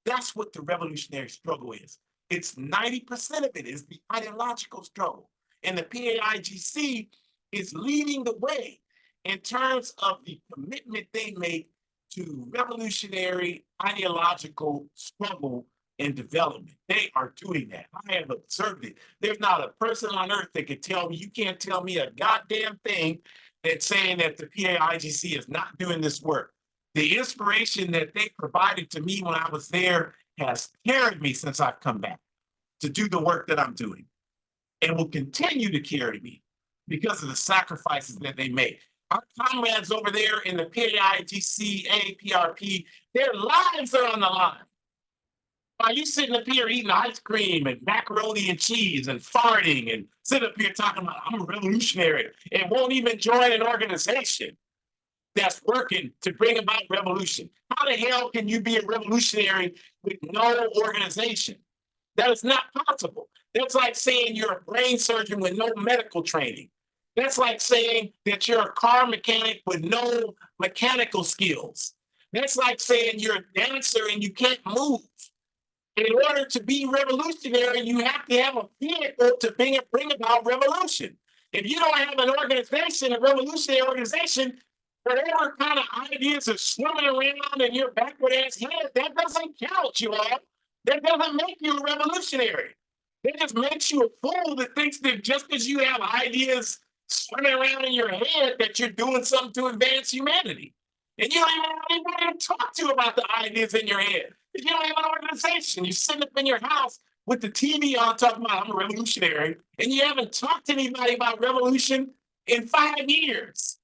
Speaker 1: That's what the revolutionary struggle is. It's 90% of it is the ideological struggle. And the PAIGC is leading the way in terms of the commitment they make to revolutionary ideological struggle and development. They are doing that. I have observed it. There's not a person on earth that can tell me, you can't tell me a goddamn thing that's saying that the PAIGC is not doing this work. The inspiration that they provided to me when I was there has carried me since I've come back to do the work that I'm doing, and will continue to carry me because of the sacrifices that they make. Our comrades over there in the PAIGC, APRP, their lives are on the line. Are you sitting up here eating ice cream and macaroni and cheese and farting and sit up here talking about I'm a revolutionary and won't even join an organization that's working to bring about revolution? How the hell can you be a revolutionary with no organization? That is not possible. That's like saying you're a brain surgeon with no medical training. That's like saying that you're a car mechanic with no mechanical skills. That's like saying you're a dancer and you can't move. In order to be revolutionary, you have to have a vehicle to bring about revolution. If you don't have an organization, a revolutionary organization, whatever kind of ideas are swimming around in your backward ass head, that doesn't count, you all. That doesn't make you a revolutionary. That just makes you a fool that thinks that just because you have ideas swimming around in your head that you're doing something to advance humanity. And you don't even have anybody to talk to about the ideas in your head. If you don't have an organization, you're sitting up in your house with the TV on talking about I'm a revolutionary, and you haven't talked to anybody about revolution in 5 years.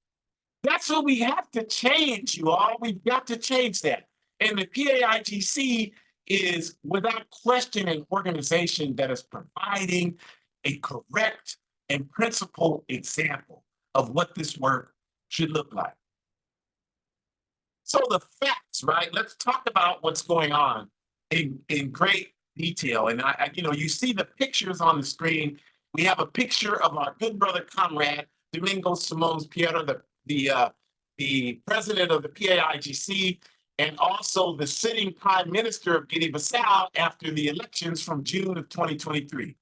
Speaker 1: That's what we have to change, you all. We've got to change that. And the PAIGC is without question an organization that is providing a correct and principled example of what this work should look like. So the facts, right? Let's talk about what's going on in great detail. And you see the pictures on the screen. We have a picture of our good brother comrade Domingos Simões Pereira, the president of the PAIGC, and also the sitting prime minister of Guinea-Bissau after the elections from June of 2023.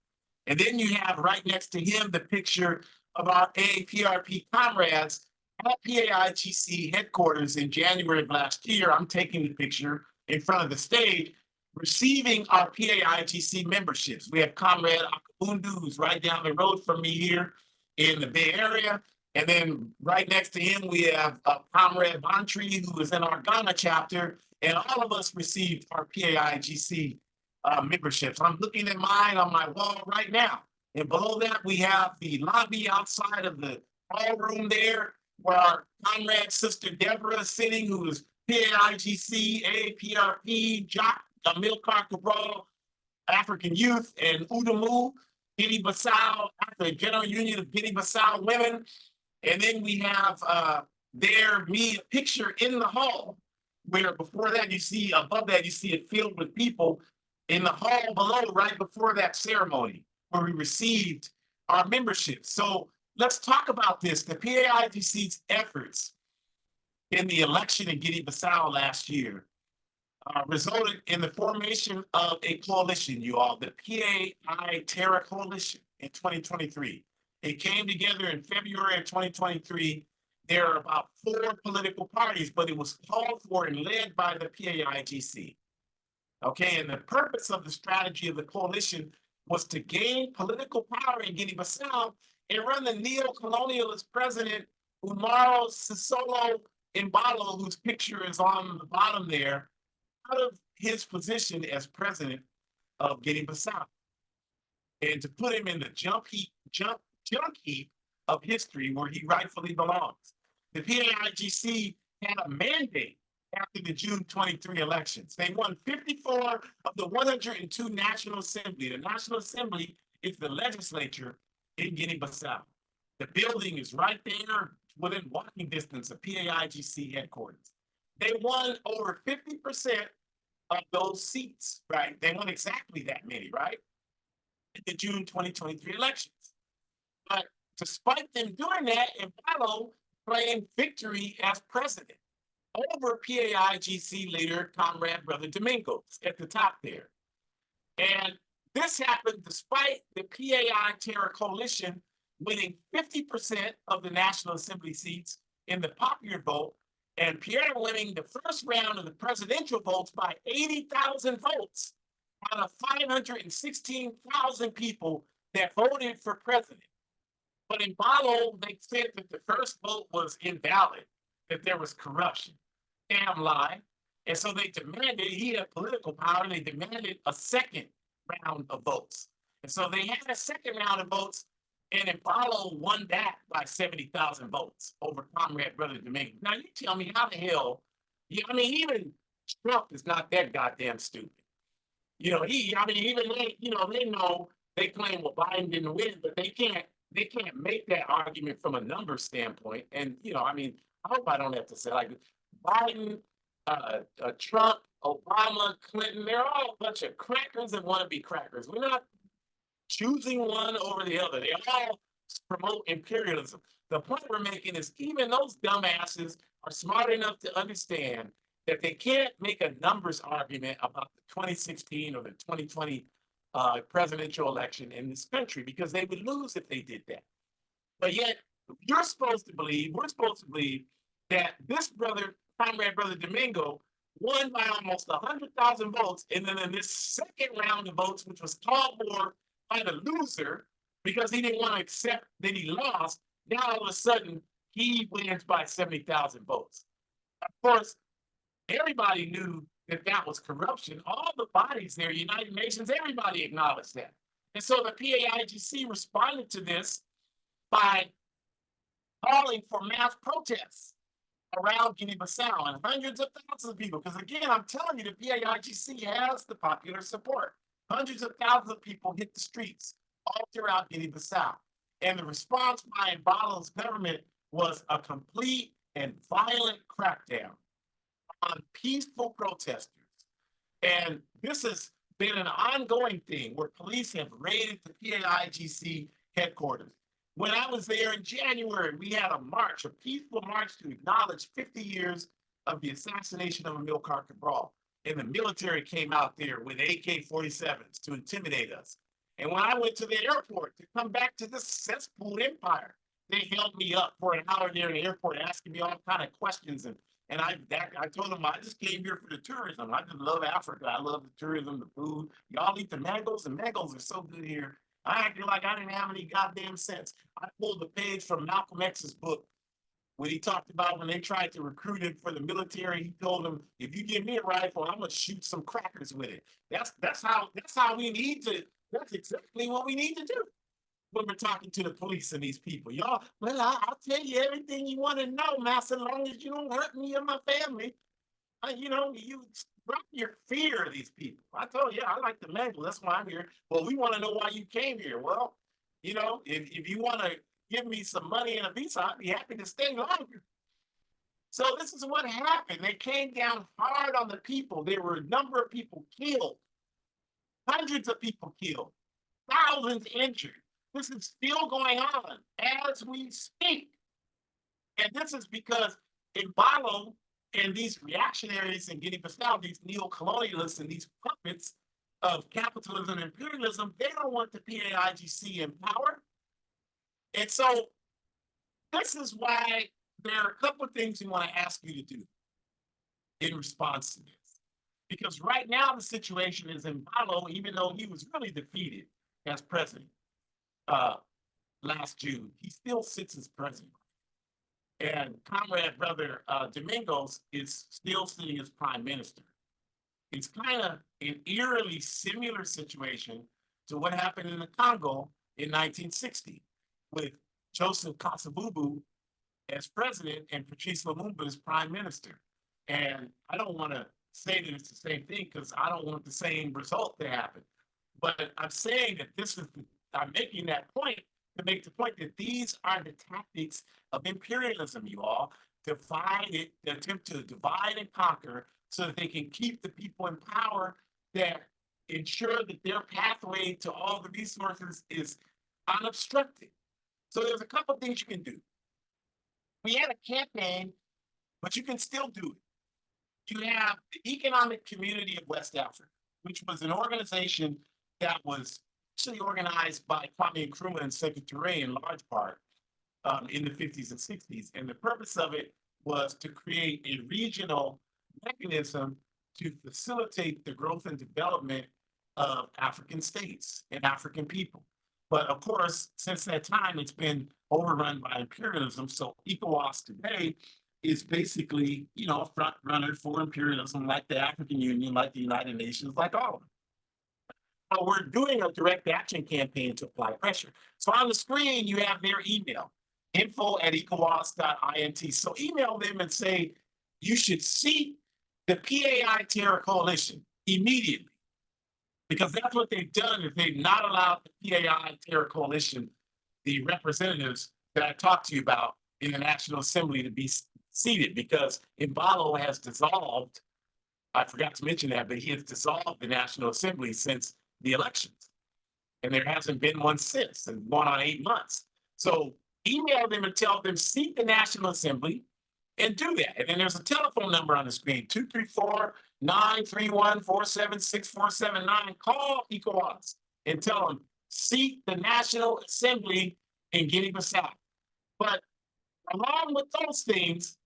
Speaker 1: And then you have right next to him the picture of our APRP comrades at PAIGC headquarters in January of last year. I'm taking the picture in front of the stage, receiving our PAIGC memberships. We have Comrade Akabundu, who's right down the road from me here in the Bay Area. And then right next to him, we have Comrade Bantry, who is in our Ghana chapter. And all of us received our PAIGC memberships. I'm looking at mine on my wall right now. And below that, we have the lobby outside of the ballroom there, where our comrade sister Deborah is sitting, who is PAIGC, APRP, Jock, Amilcar Cabral, African Youth, and Udamu, Guinea-Bissau, the General Union of Guinea-Bissau Women. And then we have me, a picture in the hall, where before that, above that, you see it filled with people in the hall below, right before that ceremony, where we received our membership. So let's talk about this. The PAIGC's efforts in the election in Guinea-Bissau last year resulted in the formation of a coalition, you all, the PAI Terra coalition in 2023. It came together in February of 2023. There are about 4 political parties, but it was called for and led by the PAIGC. Okay, and the purpose of the strategy of the coalition was to gain political power in Guinea-Bissau and run the neo-colonialist president Umaro Sissoco Embalo, whose picture is on the bottom there, out of his position as president of Guinea-Bissau, and to put him in the junk heap of history where he rightfully belongs. The PAIGC had a mandate after the June 23 elections. They won 54 of the 102 National Assembly. The National Assembly is the legislature in Guinea-Bissau. The building is right there within walking distance of PAIGC headquarters. They won over 50% of those seats, right? They won exactly that many, right? In the June 2023 elections. But despite them doing that, Embalo claimed victory as president over PAIGC leader, Comrade Brother Domingos at the top there. And this happened despite the PAI Terra coalition winning 50% of the National Assembly seats in the popular vote, and Pierre winning the first round of the presidential votes by 80,000 votes out of 516,000 people that voted for president. But in Embalo, they said that the first vote was invalid, that there was corruption. Damn lie. And so they demanded, he had political power, and they demanded a second round of votes. And so they had a second round of votes, and Embalo won that by 70,000 votes over Comrade Brother Domingo. Now you tell me how the hell, I mean, even Trump is not that goddamn stupid. Even they know, they claim, well, Biden didn't win, but they can't make that argument from a number standpoint. And, I hope I don't have to say like Biden, Trump, Obama, Clinton, they're all a bunch of crackers and want to be crackers. We're not choosing one over the other. They all promote imperialism. The point we're making is even those dumbasses are smart enough to understand that they can't make a numbers argument about the 2016 or the 2020 presidential election in this country, because they would lose if they did that. But yet, we're supposed to believe that this Comrade Brother Domingo, won by almost 100,000 votes, and then in this second round of votes, which was called for by the loser, because he didn't want to accept that he lost, now all of a sudden he wins by 70,000 votes. Of course, everybody knew that that was corruption. All the bodies there, United Nations, everybody acknowledged that. And so the PAIGC responded to this by calling for mass protests around Guinea-Bissau, and hundreds of thousands of people, because again, I'm telling you, the PAIGC has the popular support. Hundreds of thousands of people hit the streets all throughout Guinea-Bissau. And the response by Embalo's government was a complete and violent crackdown on peaceful protesters. And this has been an ongoing thing where police have raided the PAIGC headquarters. When I was there in January, we had a march, a peaceful march to acknowledge 50 years of the assassination of Amilcar Cabral. And the military came out there with AK-47s to intimidate us. And when I went to the airport to come back to this cesspool empire, they held me up for an hour there in the airport, asking me all kind of questions. And I told them I just came here for the tourism. I just love Africa. I love the tourism, the food. Y'all eat the mangoes. The mangoes are so good here. I acted like I didn't have any goddamn sense. I pulled the page from Malcolm X's book when he talked about when they tried to recruit him for the military. He told them, if you give me a rifle, I'm gonna shoot some crackers with it. That's how we need to. That's exactly what we need to do when we're talking to the police and these people. Y'all, well, I'll tell you everything you want to know, master, as long as you don't hurt me or my family. You drop your fear of these people. I told you, I like the mango. That's why I'm here. Well, we want to know why you came here. Well, if you want to give me some money and a visa, I'd be happy to stay longer. So this is what happened. They came down hard on the people. There were a number of people killed, hundreds of people killed, thousands injured. This is still going on as we speak. And this is because Embalo and these reactionaries in Guinea-Bissau, these neo-colonialists and these puppets of capitalism and imperialism, they don't want the PAIGC in power. And so this is why there are a couple of things we want to ask you to do in response to this. Because right now the situation is Embalo, even though he was really defeated as president last June, he still sits as president. And Comrade Brother Domingos is still sitting as prime minister. It's kind of an eerily similar situation to what happened in the Congo in 1960 with Joseph Kasavubu as president and Patrice Lumumba as prime minister. And I don't want to say that it's the same thing because I don't want the same result to happen. But I'm saying that I'm making that point to make the point that these are the tactics of imperialism, you all. Attempt to divide and conquer so that they can keep the people in power, that ensure that their pathway to all the resources is unobstructed. So there's a couple of things you can do. We had a campaign, but you can still do it. You have the Economic Community of West Africa, which was an organization that was actually organized by Kwame Nkrumah and Sekou Touré in large part. in the 50s and 60s. And the purpose of it was to create a regional mechanism to facilitate the growth and development of African states and African people. But of course, since that time, it's been overrun by imperialism. So ECOWAS today is basically, a front runner for imperialism, like the African Union, like the United Nations, like all of them. We're doing a direct action campaign to apply pressure. So on the screen, you have their email, info@ecowas.int. So email them and say, you should seek the PAI Terra Coalition immediately, because that's what they've done. If they've not allowed the PAI Terra Coalition, the representatives that I talked to you about in the National Assembly, to be seated, because Embalo has dissolved. I forgot to mention that, but he has dissolved the National Assembly since the elections. And there hasn't been one since, and going on 8 months. So email them and tell them, seek the National Assembly and do that. And then there's a telephone number on the screen, 234-931-476479. Call ECOWAS and tell them, seek the National Assembly in Guinea-Bissau. But along with those things,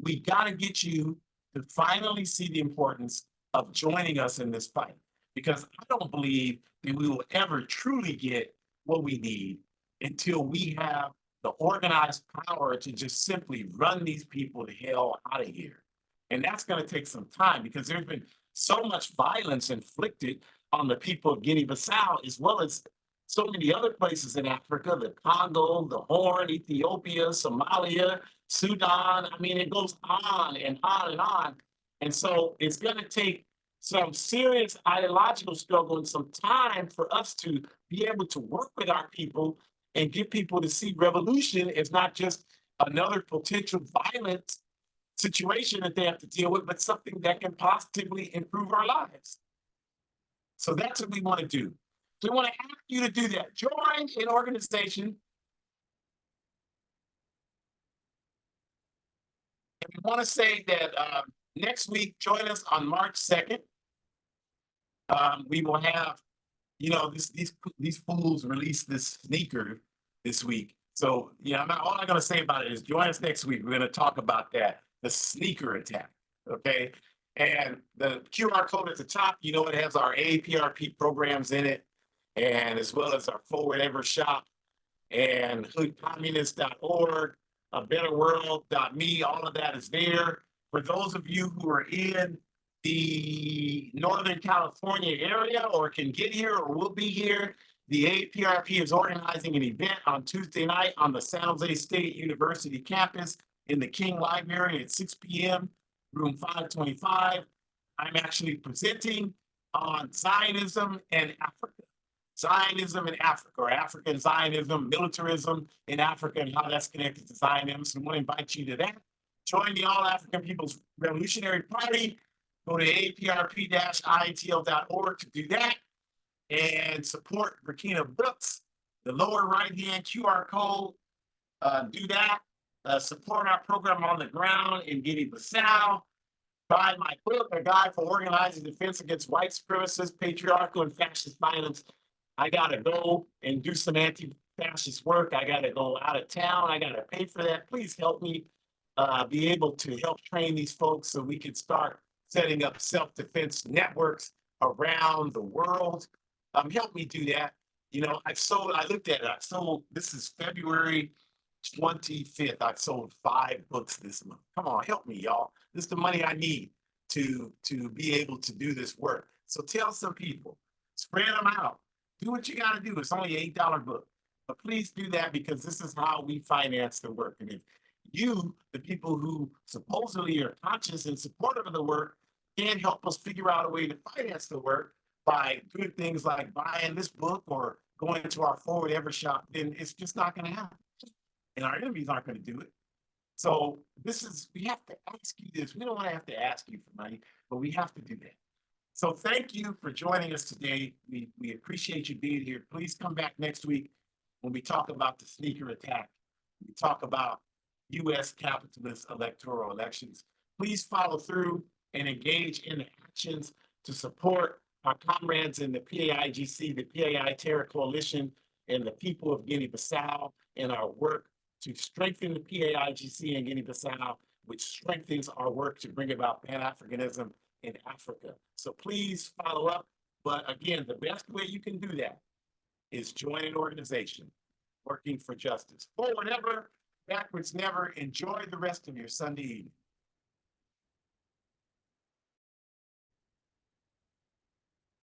Speaker 1: we got to get you to finally see the importance of joining us in this fight. Because I don't believe that we will ever truly get what we need until we have the organized power to just simply run these people to hell out of here. And that's going to take some time, because there's been so much violence inflicted on the people of Guinea-Bissau, as well as so many other places in Africa, the Congo, the Horn, Ethiopia, Somalia, Sudan. I mean, it goes on and on and on. And so it's going to take some serious ideological struggle and some time for us to be able to work with our people and get people to see revolution as not just another potential violent situation that they have to deal with, but something that can positively improve our lives. So that's what we want to do. So we want to ask you to do that. Join an organization. And we want to say that next week, join us on March 2nd. We will have, these fools release this sneaker this week. So, all I'm going to say about it is join us next week. We're going to talk about that, the sneaker attack, okay? And the QR code at the top, it has our AAPRP programs in it, and as well as our Forward Ever Shop and hoodcommunist.org, a betterworld.me, all of that is there. For those of you who are in the Northern California area or can get here or will be here, the APRP is organizing an event on Tuesday night on the San Jose State University campus in the King Library at 6 p.m., room 525. I'm actually presenting on Zionism and Africa. Zionism in Africa, or African Zionism, militarism in Africa, and how that's connected to Zionism. So I want to invite you to that. Join the All African People's Revolutionary Party. Go to aprp-intl.org to do that, and support Burkina Books, the lower right-hand QR code. Do that. Support our program on the ground in Guinea-Bissau. Buy my book, A Guide for Organizing Defense Against White Supremacist, Patriarchal, and Fascist Violence. I got to go and do some anti-fascist work. I got to go out of town. I got to pay for that. Please help me be able to help train these folks so we can start setting up self-defense networks around the world. Help me do that. I looked at it. This is February 25th. I've sold 5 books this month. Come on, help me, y'all. This is the money I need to be able to do this work. So tell some people, spread them out. Do what you got to do. It's only an $8 book. But please do that, because this is how we finance the work. And if you, the people who supposedly are conscious and supportive of the work, can help us figure out a way to finance the work by doing things like buying this book or going to our Forward Ever Shop, then it's just not going to happen. And our enemies aren't going to do it. So we have to ask you this. We don't want to have to ask you for money, but we have to do that. So thank you for joining us today. We appreciate you being here. Please come back next week when we talk about the sneaker attack. We talk about U.S. capitalist electoral elections. Please follow through and engage in the actions to support our comrades in the PAIGC, the PAI Terra Coalition, and the people of Guinea-Bissau in our work to strengthen the PAIGC in Guinea-Bissau, which strengthens our work to bring about Pan-Africanism in Africa. So please follow up. But again, the best way you can do that is join an organization working for justice. Forward ever, backwards never. Enjoy the rest of your Sunday evening.